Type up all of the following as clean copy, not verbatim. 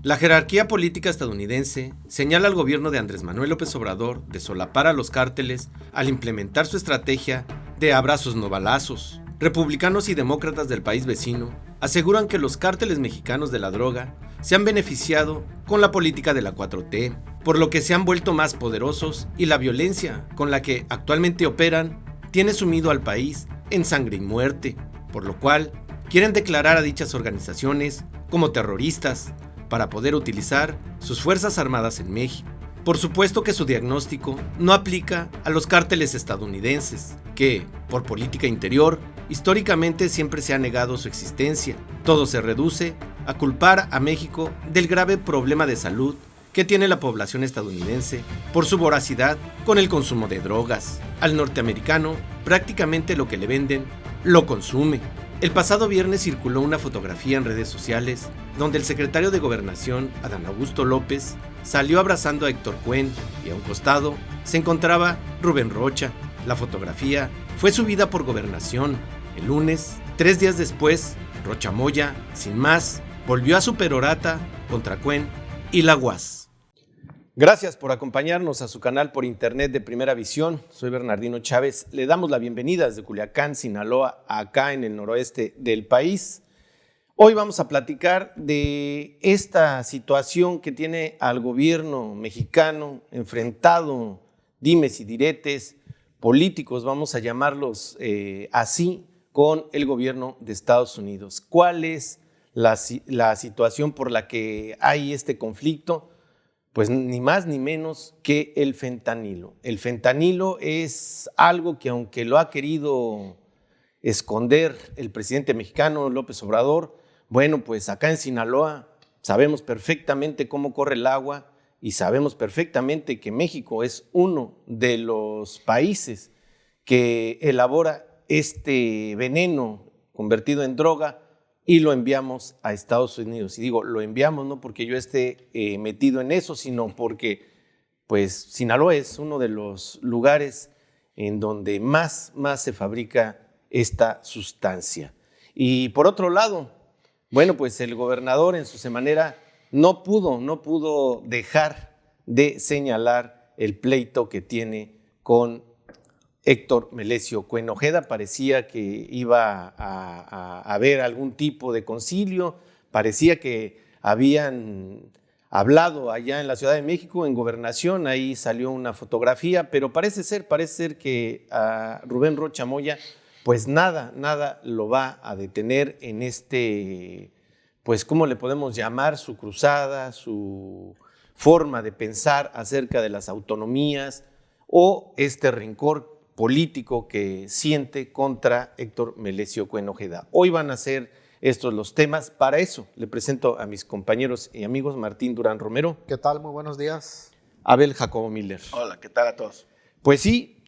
La jerarquía política estadounidense señala al gobierno de Andrés Manuel López Obrador de solapar a los cárteles al implementar su estrategia de abrazos no balazos. Republicanos y demócratas del país vecino aseguran que los cárteles mexicanos de la droga se han beneficiado con la política de la 4T, por lo que se han vuelto más poderosos y la violencia con la que actualmente operan tiene sumido al país en sangre y muerte, por lo cual quieren declarar a dichas organizaciones como terroristas para poder utilizar sus fuerzas armadas en México. Por supuesto que su diagnóstico no aplica a los cárteles estadounidenses, que, por política interior, históricamente siempre se ha negado su existencia. Todo se reduce a culpar a México del grave problema de salud que tiene la población estadounidense por su voracidad con el consumo de drogas. Al norteamericano, prácticamente lo que le venden, lo consume. El pasado viernes circuló una fotografía en redes sociales donde el secretario de Gobernación, Adán Augusto López, salió abrazando a Héctor Cuen y a un costado se encontraba Rubén Rocha. La fotografía fue subida por Gobernación. El lunes, 3 días después, Rocha Moya, sin más, volvió a su perorata contra Cuen y la UAS. Gracias por acompañarnos a su canal por internet de Primera Visión. Soy Bernardino Chávez. Le damos la bienvenida desde Culiacán, Sinaloa, acá en el noroeste del país. Hoy vamos a platicar de esta situación que tiene al gobierno mexicano enfrentado, dimes y diretes, políticos, vamos a llamarlos así, con el gobierno de Estados Unidos. ¿Cuál es la situación por la que hay este conflicto? Pues ni más ni menos que el fentanilo. El fentanilo es algo que, aunque lo ha querido esconder el presidente mexicano López Obrador, bueno, pues acá en Sinaloa sabemos perfectamente cómo corre el agua y sabemos perfectamente que México es uno de los países que elabora este veneno convertido en droga y lo enviamos a Estados Unidos. Y digo, lo enviamos no porque yo esté metido en eso, sino porque pues Sinaloa es uno de los lugares en donde más se fabrica esta sustancia. Y por otro lado, bueno, pues el gobernador en su semanera no pudo dejar de señalar el pleito que tiene con Héctor Melesio Cuen Ojeda. Parecía que iba a haber algún tipo de concilio, parecía que habían hablado allá en la Ciudad de México, en Gobernación, ahí salió una fotografía, pero parece ser que a Rubén Rocha Moya, pues nada lo va a detener en este, pues ¿cómo le podemos llamar? Su cruzada, su forma de pensar acerca de las autonomías o este rencor político que siente contra Héctor Melesio Cuen Ojeda. Hoy van a ser estos los temas. Para eso le presento a mis compañeros y amigos Martín Durán Romero. ¿Qué tal? Muy buenos días. Abel Jacobo Miller. Hola, ¿qué tal a todos? Pues sí,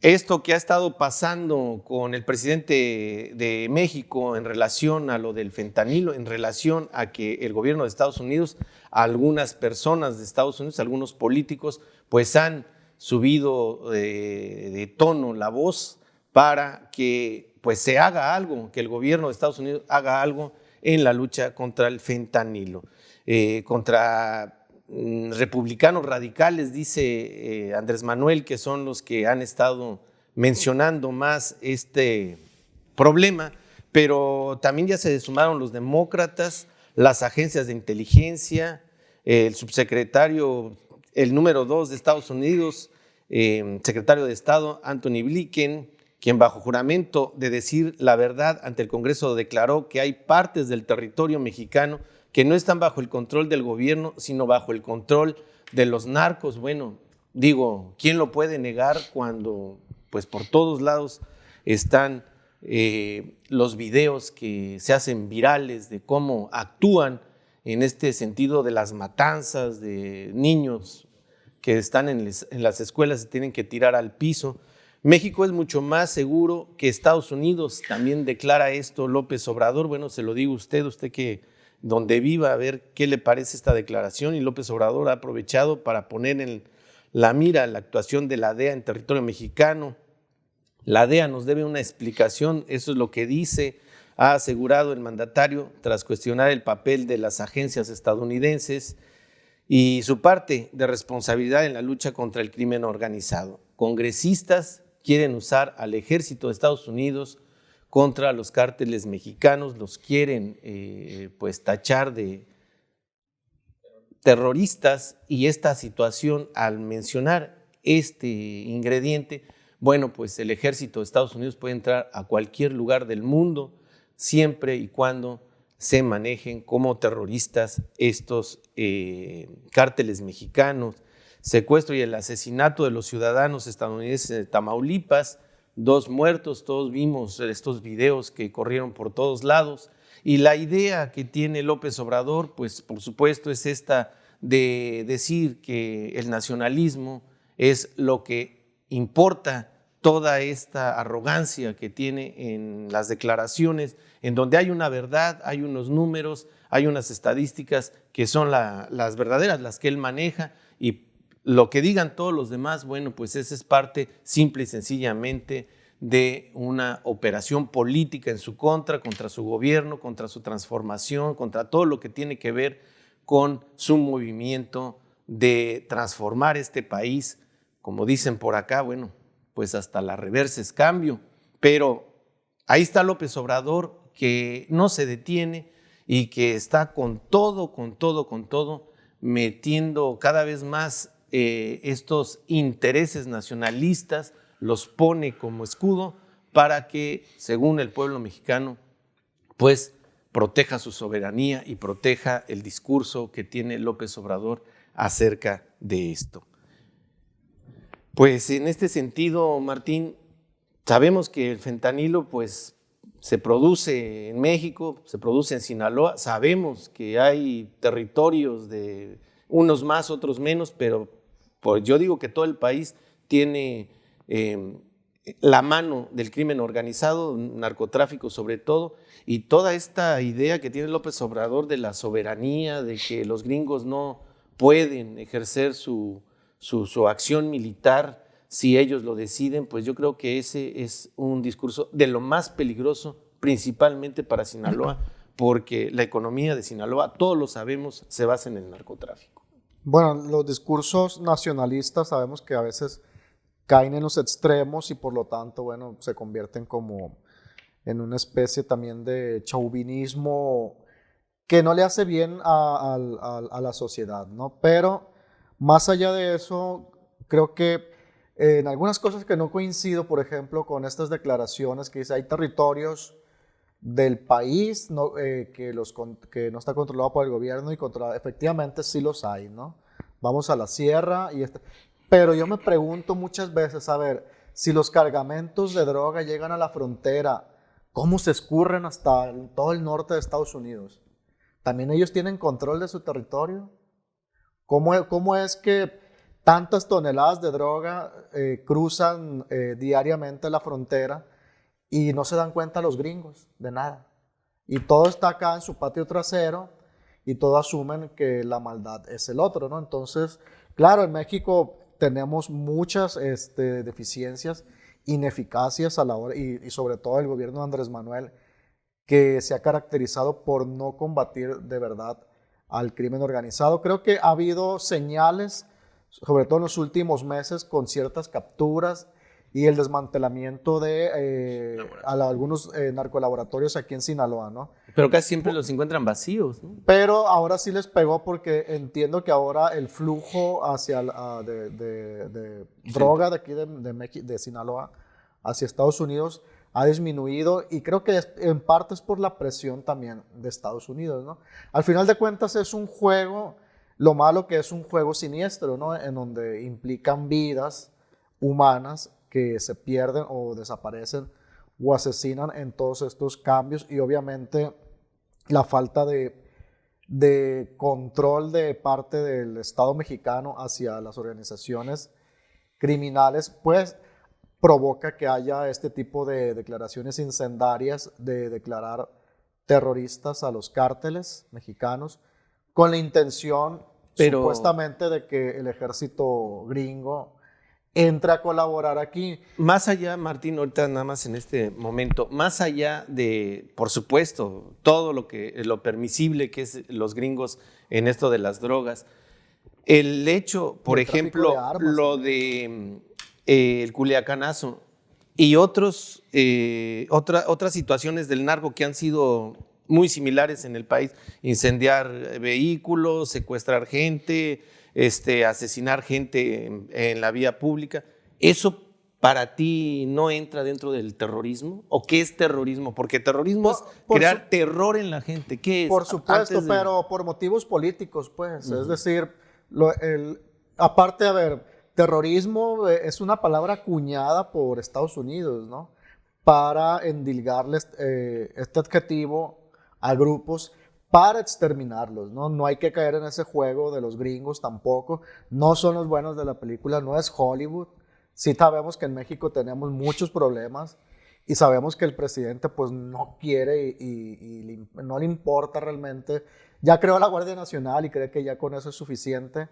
esto que ha estado pasando con el presidente de México en relación a lo del fentanilo, en relación a que el gobierno de Estados Unidos, algunas personas de Estados Unidos, algunos políticos, pues han subido de tono la voz para que pues se haga algo, que el gobierno de Estados Unidos haga algo en la lucha contra el fentanilo. Contra republicanos radicales, dice Andrés Manuel, que son los que han estado mencionando más este problema, pero también ya se sumaron los demócratas, las agencias de inteligencia, el subsecretario, el número 2 de Estados Unidos, secretario de Estado, Anthony Blinken, quien bajo juramento de decir la verdad ante el Congreso declaró que hay partes del territorio mexicano que no están bajo el control del gobierno, sino bajo el control de los narcos. Bueno, digo, ¿quién lo puede negar cuando pues por todos lados están los videos que se hacen virales de cómo actúan en este sentido de las matanzas de niños que están en las escuelas, se tienen que tirar al piso? México es mucho más seguro que Estados Unidos, también declara esto López Obrador. Bueno, se lo digo a usted que donde viva, a ver qué le parece esta declaración. Y López Obrador ha aprovechado para poner en la mira la actuación de la DEA en territorio mexicano. La DEA nos debe una explicación, eso es lo que dice ha asegurado el mandatario tras cuestionar el papel de las agencias estadounidenses y su parte de responsabilidad en la lucha contra el crimen organizado. Congresistas quieren usar al ejército de Estados Unidos contra los cárteles mexicanos, los quieren pues tachar de terroristas, y esta situación, al mencionar este ingrediente, bueno, pues el ejército de Estados Unidos puede entrar a cualquier lugar del mundo siempre y cuando se manejen como terroristas estos cárteles mexicanos. Secuestro y el asesinato de los ciudadanos estadounidenses de Tamaulipas, 2 muertos, todos vimos estos videos que corrieron por todos lados. Y la idea que tiene López Obrador, pues por supuesto es esta de decir que el nacionalismo es lo que importa, toda esta arrogancia que tiene en las declaraciones, en donde hay una verdad, hay unos números, hay unas estadísticas que son las verdaderas, las que él maneja, y lo que digan todos los demás, bueno, pues esa es parte simple y sencillamente de una operación política en su contra su gobierno, contra su transformación, contra todo lo que tiene que ver con su movimiento de transformar este país. Como dicen por acá, bueno, pues hasta la reversa es cambio, pero ahí está López Obrador, que no se detiene y que está con todo, metiendo cada vez más estos intereses nacionalistas, los pone como escudo para que, según el pueblo mexicano, pues proteja su soberanía y proteja el discurso que tiene López Obrador acerca de esto. Pues en este sentido, Martín, sabemos que el fentanilo pues se produce en México, se produce en Sinaloa, sabemos que hay territorios de unos más, otros menos, pero pues yo digo que todo el país tiene la mano del crimen organizado, narcotráfico sobre todo, y toda esta idea que tiene López Obrador de la soberanía, de que los gringos no pueden ejercer su acción militar si ellos lo deciden, pues yo creo que ese es un discurso de lo más peligroso, principalmente para Sinaloa, porque la economía de Sinaloa, todos lo sabemos, se basa en el narcotráfico. Bueno, los discursos nacionalistas sabemos que a veces caen en los extremos y por lo tanto, bueno, se convierten como en una especie también de chauvinismo que no le hace bien a la sociedad, ¿no? Pero más allá de eso, creo que en algunas cosas que no coincido, por ejemplo, con estas declaraciones que dice hay territorios del país que no está controlado por el gobierno y efectivamente sí los hay, ¿no? Vamos a la sierra pero yo me pregunto muchas veces, a ver, si los cargamentos de droga llegan a la frontera, ¿cómo se escurren hasta todo el norte de Estados Unidos? ¿También ellos tienen control de su territorio? ¿Cómo es que tantas toneladas de droga cruzan diariamente la frontera y no se dan cuenta los gringos de nada? Y todo está acá en su patio trasero y todos asumen que la maldad es el otro, ¿no? Entonces, claro, en México tenemos muchas deficiencias, ineficacias a la hora, y sobre todo el gobierno de Andrés Manuel, que se ha caracterizado por no combatir de verdad al crimen organizado. Creo que ha habido señales, sobre todo en los últimos meses, con ciertas capturas y el desmantelamiento de algunos narcolaboratorios aquí en Sinaloa, ¿no? Pero casi siempre los encuentran vacíos, ¿no? Pero ahora sí les pegó porque entiendo que ahora el flujo hacia de droga de aquí de Sinaloa hacia Estados Unidos ha disminuido, y creo que en parte es por la presión también de Estados Unidos, ¿no? Al final de cuentas es un juego, lo malo que es un juego siniestro, ¿no? En donde implican vidas humanas que se pierden o desaparecen o asesinan en todos estos cambios, y obviamente la falta de control de parte del Estado mexicano hacia las organizaciones criminales, pues provoca que haya este tipo de declaraciones incendiarias de declarar terroristas a los cárteles mexicanos con la intención supuestamente de que el ejército gringo entre a colaborar aquí. Más allá, Martín, ahorita nada más en este momento, más allá de, por supuesto, todo lo permisible que es los gringos en esto de las drogas, el hecho, por ejemplo, de armas, lo de el Culiacanazo y otras situaciones del narco que han sido muy similares en el país, incendiar vehículos, secuestrar gente, asesinar gente en la vía pública, ¿eso para ti no entra dentro del terrorismo? ¿O qué es terrorismo? Porque terrorismo es crear terror en la gente. ¿Qué es? Por supuesto, pero por motivos políticos, pues. Es decir, aparte, a ver, terrorismo es una palabra acuñada por Estados Unidos, ¿no? Para endilgarles este adjetivo a grupos para exterminarlos, ¿no? No hay que caer en ese juego de los gringos tampoco. No son los buenos de la película, no es Hollywood. Sí sabemos que en México tenemos muchos problemas y sabemos que el presidente pues no quiere y no le importa realmente. Ya creó la Guardia Nacional y cree que ya con eso es suficiente.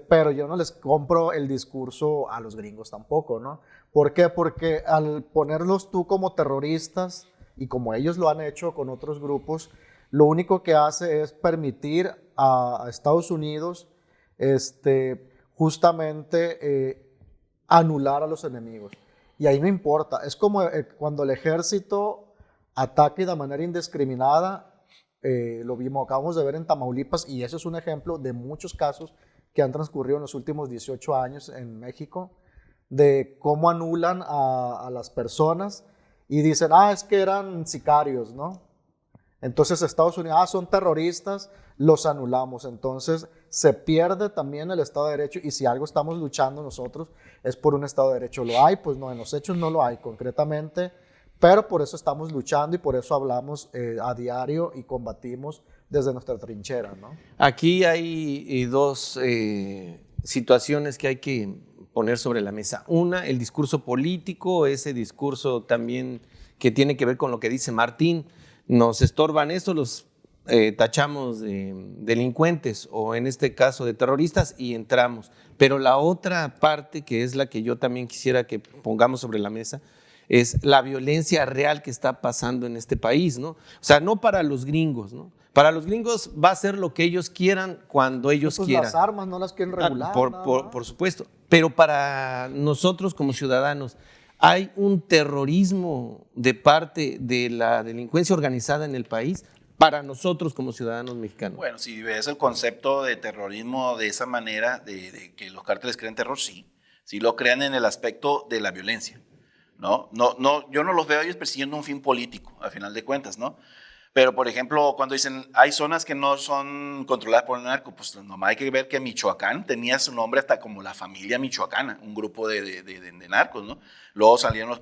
Pero yo no les compro el discurso a los gringos tampoco, ¿no? ¿Por qué? Porque al ponerlos tú como terroristas y como ellos lo han hecho con otros grupos, lo único que hace es permitir a Estados Unidos justamente anular a los enemigos. Y ahí no importa. Es como cuando el ejército ataque de manera indiscriminada, acabamos de ver en Tamaulipas, y eso es un ejemplo de muchos casos que han transcurrido en los últimos 18 años en México, de cómo anulan a las personas y dicen, es que eran sicarios, ¿no? Entonces Estados Unidos, son terroristas, los anulamos. Entonces se pierde también el Estado de Derecho, y si algo estamos luchando nosotros es por un Estado de Derecho. ¿Lo hay? Pues no, en los hechos no lo hay concretamente, pero por eso estamos luchando y por eso hablamos a diario y combatimos desde nuestra trinchera, ¿no? Aquí hay dos situaciones que hay que poner sobre la mesa. Una, el discurso político, ese discurso también que tiene que ver con lo que dice Martín. Nos estorban esto, los tachamos de delincuentes o en este caso de terroristas y entramos. Pero la otra parte, que es la que yo también quisiera que pongamos sobre la mesa, es la violencia real que está pasando en este país, ¿no? O sea, no para los gringos, ¿no? Para los gringos va a ser lo que ellos quieran cuando ellos quieran. Las armas no las quieren regular. Por supuesto. Pero para nosotros como ciudadanos, ¿hay un terrorismo de parte de la delincuencia organizada en el país para nosotros como ciudadanos mexicanos? Bueno, si ves el concepto de terrorismo de esa manera, de que los cárteles crean terror, sí. Sí lo crean en el aspecto de la violencia, ¿no? Yo no los veo a ellos persiguiendo un fin político, a final de cuentas, ¿no? Pero, por ejemplo, cuando dicen, hay zonas que no son controladas por el narco, pues nomás hay que ver que Michoacán tenía su nombre hasta como la familia michoacana, un grupo de narcos, ¿no? Luego salieron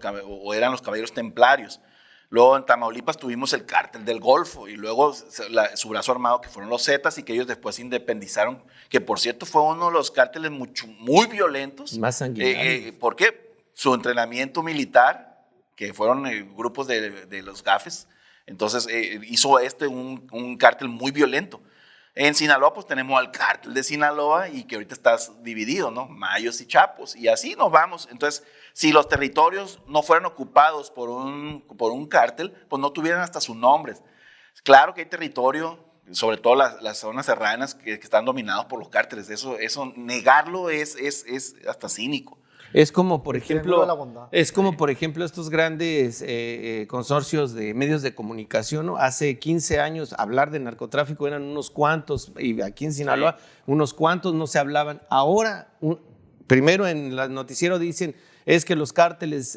eran los caballeros templarios. Luego en Tamaulipas tuvimos el cártel del Golfo y luego su brazo armado, que fueron los Zetas, y que ellos después se independizaron, que por cierto fue uno de los cárteles muy violentos. Más sanguinarios. ¿Por qué? Su entrenamiento militar, que fueron grupos de los gafes. Entonces hizo un cártel muy violento. En Sinaloa pues tenemos al cártel de Sinaloa y que ahorita está dividido, ¿no? Mayos y Chapos, y así nos vamos. Entonces, si los territorios no fueran ocupados por un cártel, pues no tuvieran hasta sus nombres. Claro que hay territorio, sobre todo las zonas serranas que están dominados por los cárteles. Eso negarlo es hasta cínico. Es como, por ejemplo, estos grandes consorcios de medios de comunicación, ¿no? Hace 15 años hablar de narcotráfico eran unos cuantos, y aquí en Sinaloa unos cuantos, no se hablaban. Ahora, primero en el noticiero dicen es que los cárteles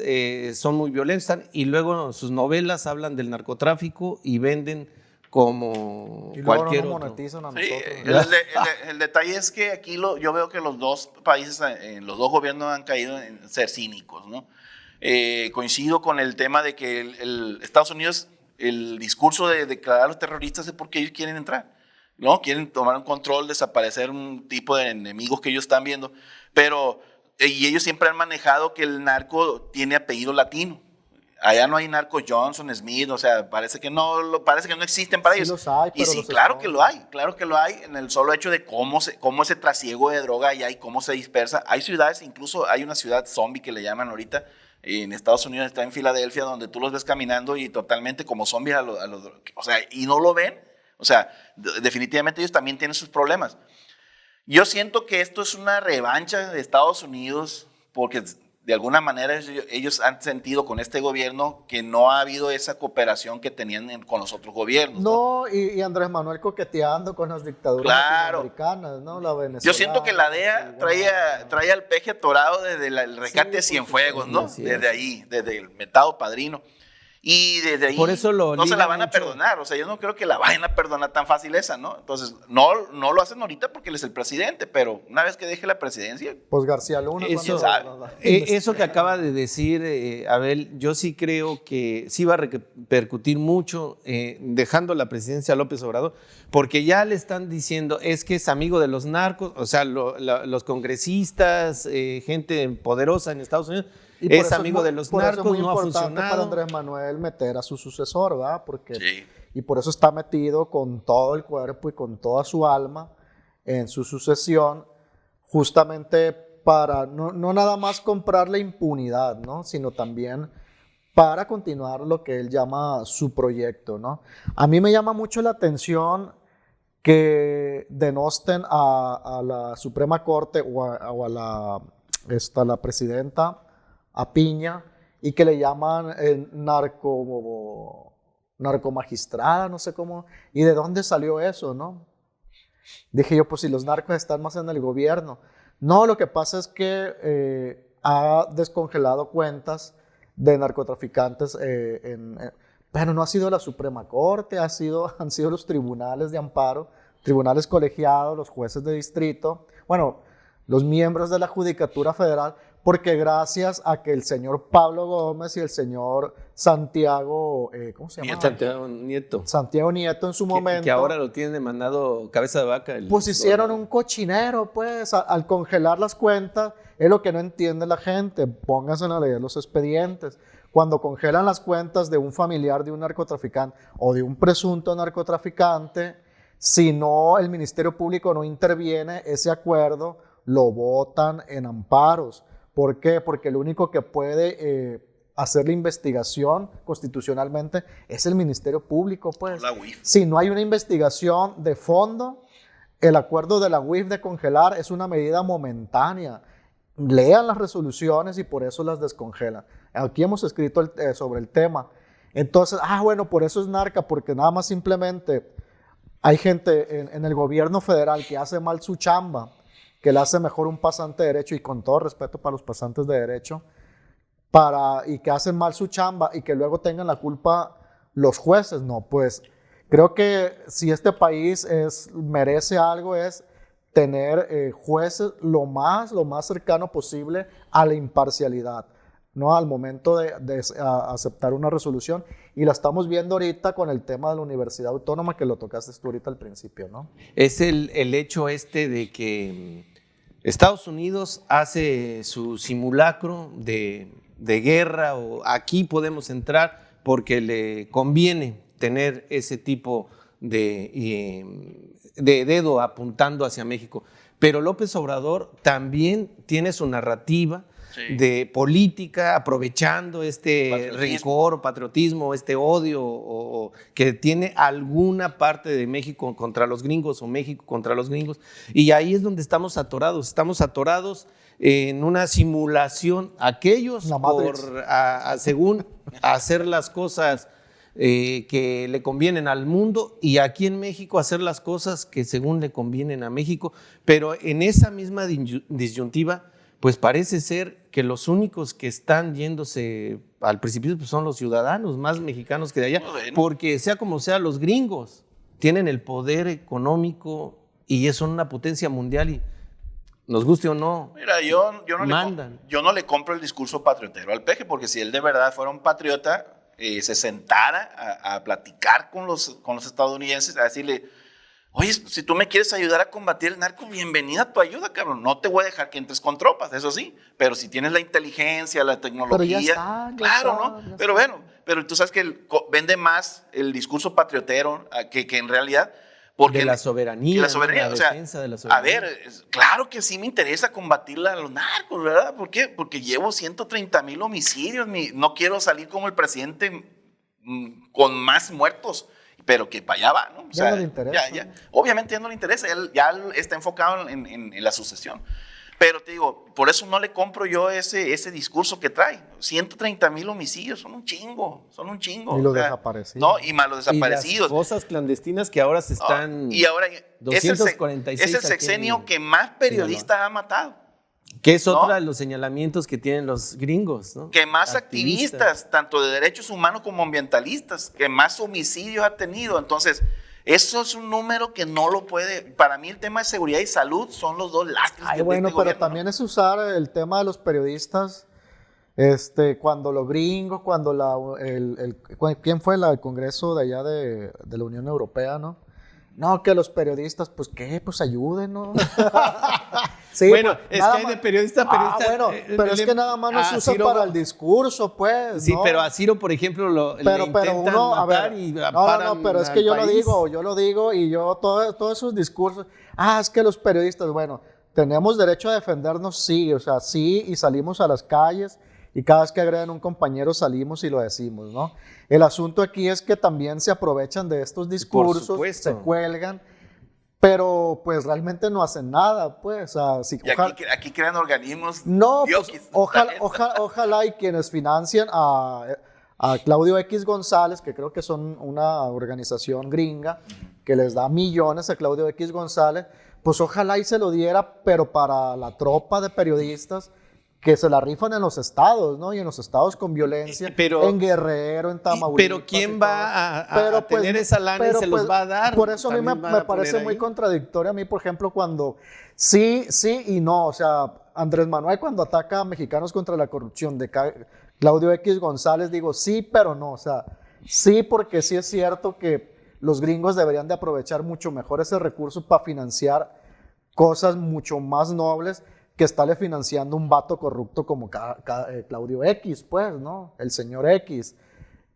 son muy violentos, y luego sus novelas hablan del narcotráfico y venden como y cualquier no otro. monetizan a Sí, nosotros. el detalle es que aquí yo veo que los dos países, los dos gobiernos han caído en ser cínicos, ¿no? Coincido con el tema de que el Estados Unidos, el discurso de declarar a los terroristas es porque ellos quieren entrar, ¿no? Quieren tomar un control, desaparecer un tipo de enemigos que ellos están viendo, pero y ellos siempre han manejado que el narco tiene apellido latino. allá no hay narcos Johnson, Smith, o sea, parece que no existen para Sí ellos. los hay, Y pero sí, los claro que esconden. lo hay, en el solo hecho de cómo ese trasiego de droga allá y cómo se dispersa. Hay ciudades, incluso hay una ciudad zombie que le llaman ahorita, en Estados Unidos, está en Filadelfia, donde tú los ves caminando y totalmente como zombies o sea, y no lo ven. O sea, definitivamente ellos también tienen sus problemas. Yo siento que esto es una revancha de Estados Unidos porque de alguna manera ellos han sentido con este gobierno que no ha habido esa cooperación que tenían con los otros gobiernos, ¿no? No, y Andrés Manuel coqueteando con las dictaduras Claro. latinoamericanas, ¿no? La Yo siento que la venezolana, DEA cubana. traía al peje atorado desde el rescate Sí, de por Cienfuegos, supuesto. ¿no? Así Desde es. ahí, desde el mentado padrino. Y desde ahí Por eso lo no se la liga van a mucho. perdonar. O sea, yo no creo que la vayan a perdonar tan fácil esa, ¿no? Entonces, no lo hacen ahorita porque él es el presidente, pero una vez que deje la presidencia, Pues García Luna. Eso, cuando- eso que acaba de decir Abel, yo sí creo que sí va a repercutir mucho dejando la presidencia a López Obrador, porque ya le están diciendo es que es amigo de los narcos, o sea, los congresistas, gente poderosa en Estados Unidos, Y por es eso amigo muy- de los por eso es narcos, muy no ha importante para funcionado. Andrés Manuel meter a su sucesor, ¿verdad? Porque, sí. y por eso está metido con todo el cuerpo y con toda su alma en su sucesión, justamente para no nada más comprar la impunidad, ¿no? Sino también para continuar lo que él llama su proyecto, ¿no? A mí me llama mucho la atención que denosten a la Suprema Corte o a la presidenta, a Piña, y que le llaman narcomagistrada, no sé cómo, y de dónde salió eso, ¿no? Dije yo, pues si los narcos están más en el gobierno. No, lo que pasa es que ha descongelado cuentas de narcotraficantes, pero no ha sido la Suprema Corte, han sido los tribunales de amparo, tribunales colegiados, los jueces de distrito, bueno, los miembros de la Judicatura Federal, porque gracias a que el señor Pablo Gómez y el señor Santiago, ¿cómo se llama? Santiago Nieto, Santiago Nieto en su momento. que ahora lo tienen demandado cabeza de vaca. Pues hicieron un cochinero, pues, al congelar las cuentas, es lo que no entiende la gente. Pónganse a leer los expedientes. Cuando congelan las cuentas de un familiar de un narcotraficante o de un presunto narcotraficante, si no el Ministerio Público no interviene, ese acuerdo lo votan en amparos. ¿Por qué? Porque el único que puede hacer la investigación constitucionalmente es el Ministerio Público, pues. La UIF. Si no hay una investigación de fondo, el acuerdo de la UIF de congelar es una medida momentánea. Lean las resoluciones y por eso las descongelan. Aquí hemos escrito sobre el tema. Entonces, bueno, por eso es narca, porque nada más simplemente hay gente en el gobierno federal que hace mal su chamba, que le hace mejor un pasante de derecho, y con todo respeto para los pasantes de derecho, y que hacen mal su chamba y que luego tengan la culpa los jueces. No, pues creo que si este país merece algo es tener jueces lo más cercano posible a la imparcialidad, ¿no? Al momento de aceptar una resolución. Y la estamos viendo ahorita con el tema de la Universidad Autónoma, que lo tocaste tú ahorita al principio, ¿no? Es el hecho de que Estados Unidos hace su simulacro de guerra, o aquí podemos entrar porque le conviene tener ese tipo de dedo apuntando hacia México. Pero López Obrador también tiene su narrativa de política, aprovechando este rencor, patriotismo, este odio o que tiene alguna parte de México contra los gringos o México contra los gringos. Y ahí es donde estamos atorados en una simulación, aquellos según hacer las cosas que le convienen al mundo, y aquí en México hacer las cosas que según le convienen a México, pero en esa misma disyuntiva, pues parece ser que los únicos que están yéndose al precipicio pues son los ciudadanos más mexicanos que de allá, Bueno. porque sea como sea, los gringos tienen el poder económico y son una potencia mundial, y nos guste o no, Mira, yo mandan. yo no le compro el discurso patriotero al peje, porque si él de verdad fuera un patriota, se sentara a platicar con los estadounidenses, a decirle, Oye, si tú me quieres ayudar a combatir el narco, bienvenida tu ayuda, cabrón. No te voy a dejar que entres con tropas, eso sí. Pero si tienes la inteligencia, la tecnología, claro, ¿no? Pero bueno, pero tú sabes que vende más el discurso patriotero que en realidad. Porque de la soberanía, la soberanía, ¿no? o sea, defensa de la soberanía. A ver, claro que sí me interesa combatir a los narcos, ¿verdad? ¿Por qué? Porque llevo 130,000 homicidios, no quiero salir como el presidente con más muertos, pero que para allá va, ¿no? O ya sea, no le interesa. Obviamente ya no le interesa, ya está enfocado en la sucesión. Pero te digo, por eso no le compro yo ese discurso que trae. 130,000 homicidios son un chingo. Y los desaparecidos. No, y más los desaparecidos. Y las fosas clandestinas que ahora se están... Y ahora 246 es el sexenio que más periodistas ha matado. Que es otro de los señalamientos que tienen los gringos, ¿no? Que más activistas, tanto de derechos humanos como ambientalistas, que más homicidios ha tenido. Entonces, eso es un número que no lo puede. Para mí, el tema de seguridad y salud son los dos lastres. Bueno, pero también es usar el tema de los periodistas. Cuando los gringos, ¿quién fue el Congreso de allá de la Unión Europea, no? No, que los periodistas, pues, ¿qué? Pues ayuden, ¿no? Sí, bueno, pues, es que hay de periodista a periodista. Bueno, pero es que nada más no se usa para el discurso, pues. Sí, ¿no? pero a Ciro, por ejemplo, le intentan matar y paran no, pero es que yo lo digo y yo todos esos discursos, es que los periodistas, bueno, tenemos derecho a defendernos, sí, o sea, sí, y salimos a las calles y cada vez que agreden a un compañero salimos y lo decimos, ¿no? El asunto aquí es que también se aprovechan de estos discursos, se cuelgan, pero pues realmente no hacen nada, pues. O sea, aquí crean organismos. No, pues, ojalá y quienes financian a Claudio X González, que creo que son una organización gringa que les da millones a Claudio X González, pues ojalá y se lo diera, pero para la tropa de periodistas que se la rifan en los estados, ¿no? Y en los estados con violencia, en Guerrero, en Tamaulipas. Pero ¿quién va a tener esa lana y se los va a dar? Por eso a mí me parece muy contradictorio a mí, por ejemplo, cuando sí y no. O sea, Andrés Manuel cuando ataca a Mexicanos contra la corrupción de Claudio X González, digo sí, pero no. O sea, sí porque sí es cierto que los gringos deberían de aprovechar mucho mejor ese recurso para financiar cosas mucho más nobles que estarle financiando un vato corrupto como Claudio X, pues, ¿no? El señor X.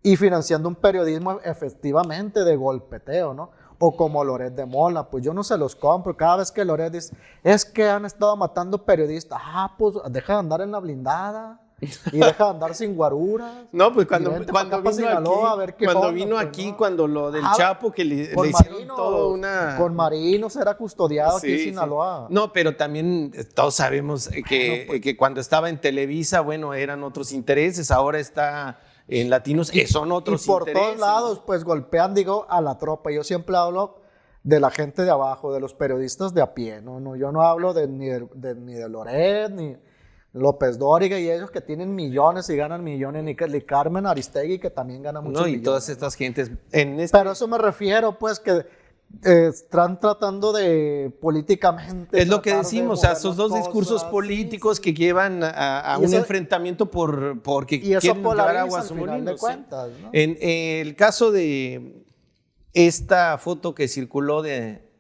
Y financiando un periodismo efectivamente de golpeteo, ¿no? O como Loret de Mola, pues yo no se los compro. Cada vez que Loret dice, es que han estado matando periodistas. Pues deja de andar en la blindada y deja de andar sin guaruras. No, pues cuando vino aquí, cuando lo del Chapo, que le hicieron todo una... Con Marinos era custodiado aquí en Sinaloa. Sí. No, pero también todos sabemos que cuando estaba en Televisa, bueno, eran otros intereses, ahora está en Latinos, son otros intereses. Y por todos lados, pues golpean, a la tropa. Yo siempre hablo de la gente de abajo, de los periodistas de a pie, ¿no? Yo no hablo ni de Loret, ni López Dóriga y ellos que tienen millones y ganan millones, ni Carmen Aristegui que también gana muchos millones. Y todas estas gentes. Pero a eso me refiero, pues, que están tratando de políticamente. Es lo que decimos, o sea, esos dos discursos políticos que llevan a un enfrentamiento porque quieren llevar agua a su molino. ¿No? En el caso de esta foto que circuló de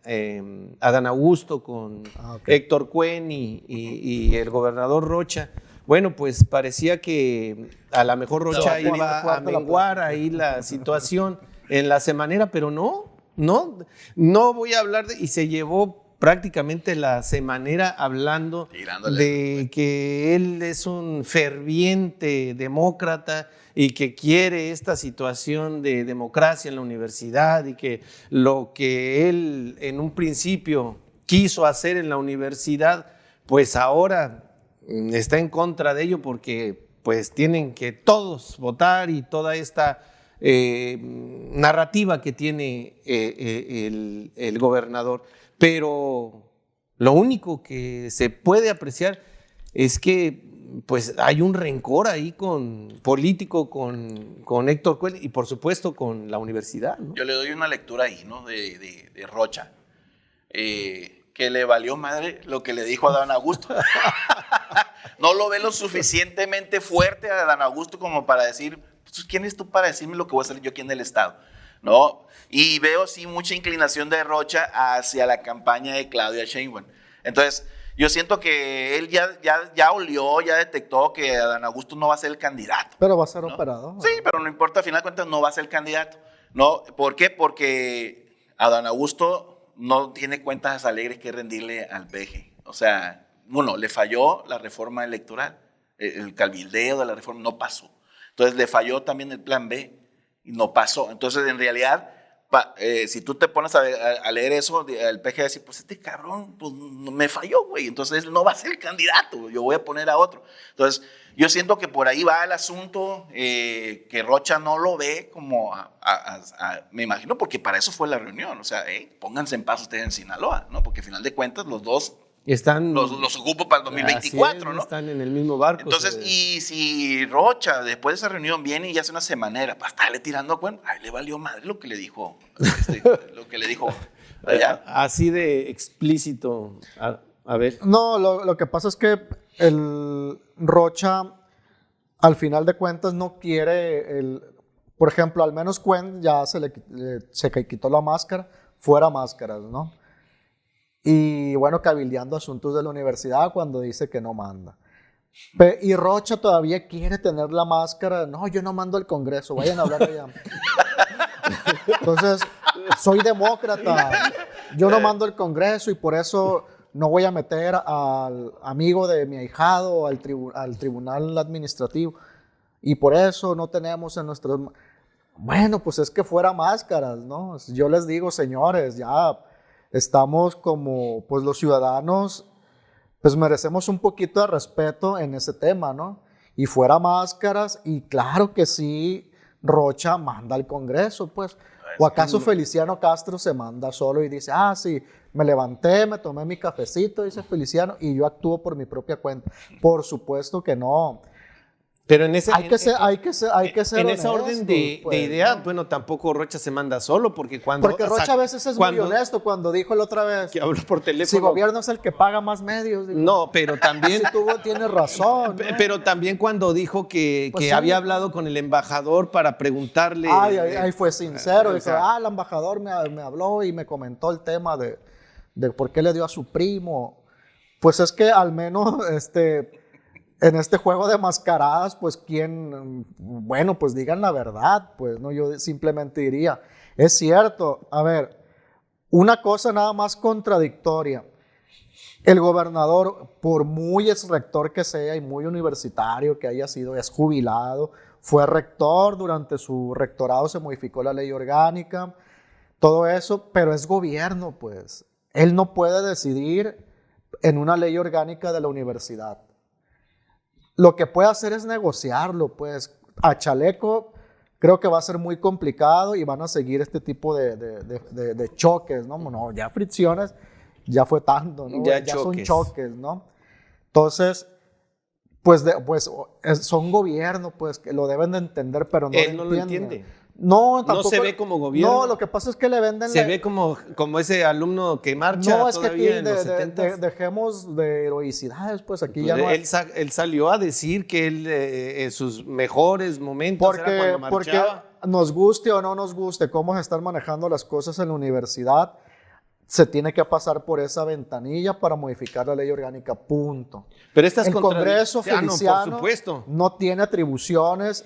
Adán Augusto con Héctor Cuen y el gobernador Rocha, bueno, pues parecía que a lo mejor Rocha iba a menguar ahí la situación en la semanera, pero no voy a hablar y se llevó prácticamente la semanera hablando de que él es un ferviente demócrata y que quiere esta situación de democracia en la universidad y que lo que él en un principio quiso hacer en la universidad, pues ahora está en contra de ello porque pues tienen que todos votar y toda esta narrativa que tiene el gobernador. Pero lo único que se puede apreciar es que pues hay un rencor ahí político con Héctor Cuen y por supuesto con la universidad, ¿no? Yo le doy una lectura ahí, ¿no? de Rocha, que le valió madre lo que le dijo a Adán Augusto. No lo ve lo suficientemente fuerte a Adán Augusto como para decir, pues, ¿quién eres tú para decirme lo que voy a hacer yo aquí en el Estado? ¿no? Y veo sí mucha inclinación de Rocha hacia la campaña de Claudia Sheinbaum. Entonces, yo siento que él ya olió, ya detectó que Adán Augusto no va a ser el candidato. Pero va a ser ¿no? operado. Sí, pero no importa, al final de cuentas no va a ser el candidato. ¿No? ¿Por qué? Porque Adán Augusto no tiene cuentas alegres que rendirle al PG. O sea, bueno, le falló la reforma electoral. El cabildeo de la reforma no pasó. Entonces le falló también el plan B y no pasó. Entonces, en realidad, si tú te pones a leer eso, el PG va a decir, pues este cabrón pues, me falló, güey. Entonces no va a ser el candidato, yo voy a poner a otro. Entonces, yo siento que por ahí va el asunto, que Rocha no lo ve como, me imagino, porque para eso fue la reunión. O sea, pónganse en paz ustedes en Sinaloa, ¿no? Porque al final de cuentas los dos están, los ocupo para el 2024, es, ¿no? Están en el mismo barco. Entonces, y si Rocha después de esa reunión viene y hace una semanera para estarle tirando a cuenta, ahí le valió madre lo que le dijo, lo que le dijo allá. Así de explícito, a ver. No, lo que pasa es que el Rocha, al final de cuentas, no quiere, por ejemplo, al menos Cuen ya se quitó la máscara, fuera máscaras, ¿no? Y bueno, cabildeando asuntos de la universidad cuando dice que no manda. Y Rocha todavía quiere tener la máscara. No, yo no mando al Congreso, vayan a hablar allá. Entonces, soy demócrata, yo no mando al Congreso y por eso no voy a meter al amigo de mi ahijado al tribunal administrativo. Y por eso no tenemos en nuestros... Bueno, pues es que fuera máscaras, ¿no? Yo les digo, señores, ya... Estamos como, pues los ciudadanos, pues merecemos un poquito de respeto en ese tema, ¿no? Y fuera máscaras, y claro que sí, Rocha manda al Congreso, pues. ¿O acaso Feliciano Castro se manda solo y dice, sí, me levanté, me tomé mi cafecito, dice Feliciano, y yo actúo por mi propia cuenta? Por supuesto que no. Pero en ese, hay que ser en esa orden de ideas, ¿no? Bueno, tampoco Rocha se manda solo, porque Porque Rocha a veces es muy honesto cuando dijo la otra vez que habló por teléfono. Si gobierno es el que paga más medios. Digo, no, pero también... tienes razón. ¿No? Pero también cuando dijo que Pues sí. había hablado con el embajador para preguntarle... Ahí fue sincero. Dijo, el embajador me habló y me comentó el tema de por qué le dio a su primo. Pues es que al menos... En este juego de mascaradas, pues bueno, pues digan la verdad, pues no, yo simplemente diría, es cierto, a ver, una cosa nada más contradictoria, el gobernador, por muy ex rector que sea y muy universitario que haya sido, es jubilado, fue rector, durante su rectorado se modificó la ley orgánica, todo eso, pero es gobierno, pues, él no puede decidir en una ley orgánica de la universidad. Lo que puede hacer es negociarlo, pues a chaleco creo que va a ser muy complicado y van a seguir este tipo de choques, ¿no? No, ya fricciones, ya fue tanto, ¿no? Ya son choques, ¿no? Entonces, pues son gobierno, pues que lo deben de entender, pero no él no lo entiende. No, tampoco, no se ve como gobierno. No, lo que pasa es que le venden... Se ve como ese alumno que marcha no, es todavía que aquí en los 70s. Dejemos de heroicidades, pues aquí Pues ya no hay... Él salió a decir que él, sus mejores momentos era cuando marchaba. Porque nos guste o no nos guste cómo se están manejando las cosas en la universidad, se tiene que pasar por esa ventanilla para modificar la ley orgánica, punto. Pero el Congreso Feliciano por supuesto. No tiene atribuciones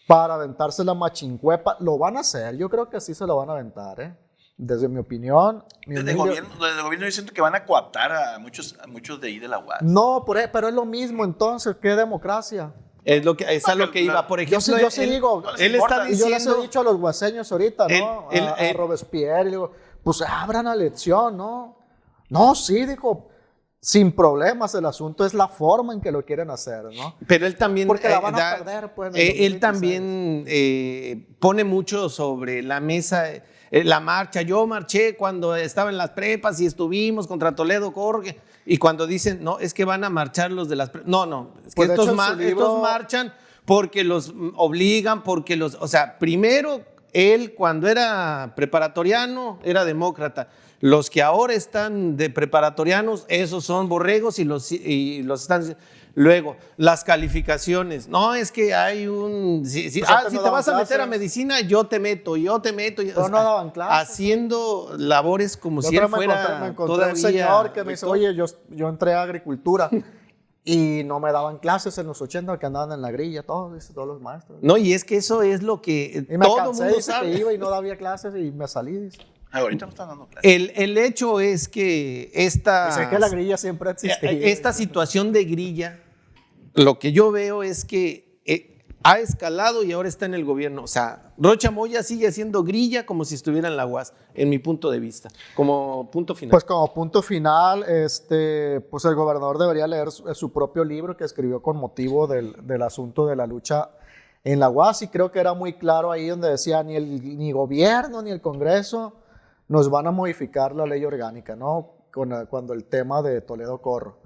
para aventarse la machincuepa. Lo van a hacer, yo creo que sí se lo van a aventar, Desde mi opinión. Desde el gobierno yo siento que van a coaptar a muchos de ahí de la UAS. No, pero es lo mismo entonces, ¿qué democracia? Es a lo que iba, por ejemplo. Yo sí digo, él está diciendo, yo les he dicho a los guaseños ahorita, ¿no? A Robespierre, y digo, pues abran la elección, ¿no? No, sí, dijo, sin problemas, el asunto es la forma en que lo quieren hacer, ¿no? Pero él también... Porque la van a perder, pues. Él también pone mucho sobre la mesa la marcha. Yo marché cuando estaba en las prepas y estuvimos contra Toledo, Jorge. Y cuando dicen, no, es que van a marchar los de las prepas. No, es que pues estos marchan porque los obligan, o sea, primero, él cuando era preparatoriano era demócrata. Los que ahora están de preparatorianos, esos son borregos y los están... Luego, las calificaciones. No, es que hay un... Si Pues antes si no te vas a daban meter a clases. medicina, yo te meto. Pero no daban clases. Haciendo labores como Yo si él otra vez fuera me encontré todavía... un señor que me dice, rector. oye, yo entré a agricultura y no me daban clases en los 80 que andaban en la grilla, todos los maestros. No, y es que eso es lo que Y me todo cansé, mundo dice, sabe. que iba y no daba clases y me salí. Dice. Ahorita no están dando clases. El hecho es que Dice que la grilla siempre ha existido. esta situación de grilla, lo que yo veo es que ha escalado y ahora está en el gobierno. O sea, Rocha Moya sigue haciendo grilla como si estuviera en la UAS, en mi punto de vista, como punto final. Pues como punto final, pues el gobernador debería leer su propio libro que escribió con motivo del asunto de la lucha en la UAS, y creo que era muy claro ahí donde decía ni gobierno ni el Congreso nos van a modificar la ley orgánica, ¿no? Cuando el tema de Toledo Corro.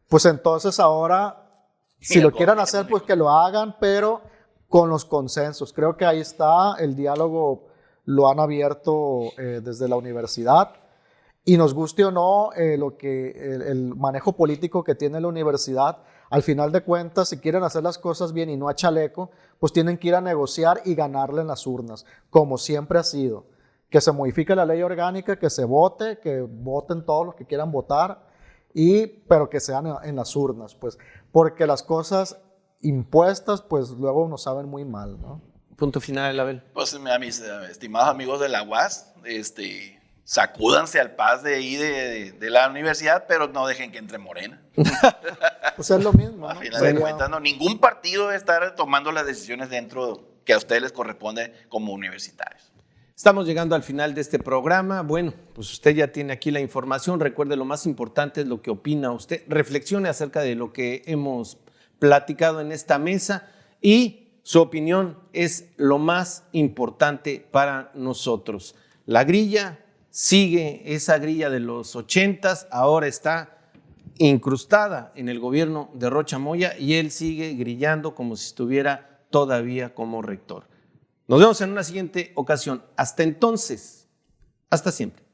Pues entonces ahora, si lo quieren hacer, pues que lo hagan, pero con los consensos. Creo que ahí está, el diálogo lo han abierto desde la universidad, y nos guste o no el manejo político que tiene la universidad, al final de cuentas, si quieren hacer las cosas bien y no a chaleco, pues tienen que ir a negociar y ganarle en las urnas, como siempre ha sido. Que se modifique la ley orgánica, que se vote, que voten todos los que quieran votar, pero que sean en las urnas, pues, porque las cosas impuestas, pues luego nos saben muy mal, ¿no? Punto final, Abel. Pues a mis estimados amigos de la UAS, sacúdanse al paz de ahí de la universidad, pero no dejen que entre Morena. Pues es lo mismo, A ¿no? final de cuentas, no, ningún partido debe estar tomando las decisiones dentro que a ustedes les corresponde como universitarios. Estamos llegando al final de este programa. Bueno, pues usted ya tiene aquí la información. Recuerde, lo más importante es lo que opina usted. Reflexione acerca de lo que hemos platicado en esta mesa, y su opinión es lo más importante para nosotros. La grilla sigue, esa grilla de los 80s, ahora está incrustada en el gobierno de Rocha Moya, y él sigue grillando como si estuviera todavía como rector. Nos vemos en una siguiente ocasión. Hasta entonces, hasta siempre.